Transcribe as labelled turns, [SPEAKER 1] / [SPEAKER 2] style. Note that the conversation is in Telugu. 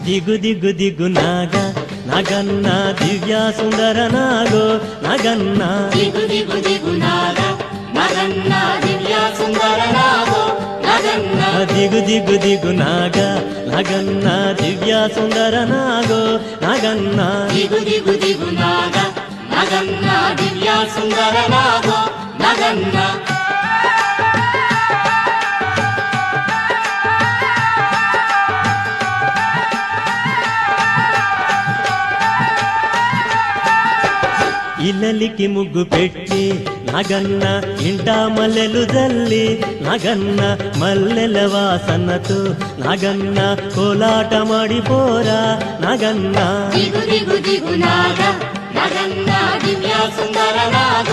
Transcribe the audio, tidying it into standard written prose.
[SPEAKER 1] దిగు దిగు దిగు నాగ నగన్న దివ్య సుందర నాగో నగన్న
[SPEAKER 2] దిగు దిగు దిగు నాగ నగన్న దివ్య సుందర నాగో నగన్న
[SPEAKER 1] దిగు దిగు దిగు నాగ నగన్న దివ్య సుందర నాగో నగన్న
[SPEAKER 2] దిగు దిగు దిగు నాగ నగన్న దివ్య సుందర నాగో నగన్న
[SPEAKER 1] ఇల్లలికి ముగ్గు పెట్టి నగన్న ఇంట మల్లెలు జల్లి నగన్న మల్లెల వాసనతో నగన్న కోలాటమాడిపోరా నగన్న
[SPEAKER 2] దిగు దిగు దిగు నాగ నగన్న దివ్య సుందర నాగ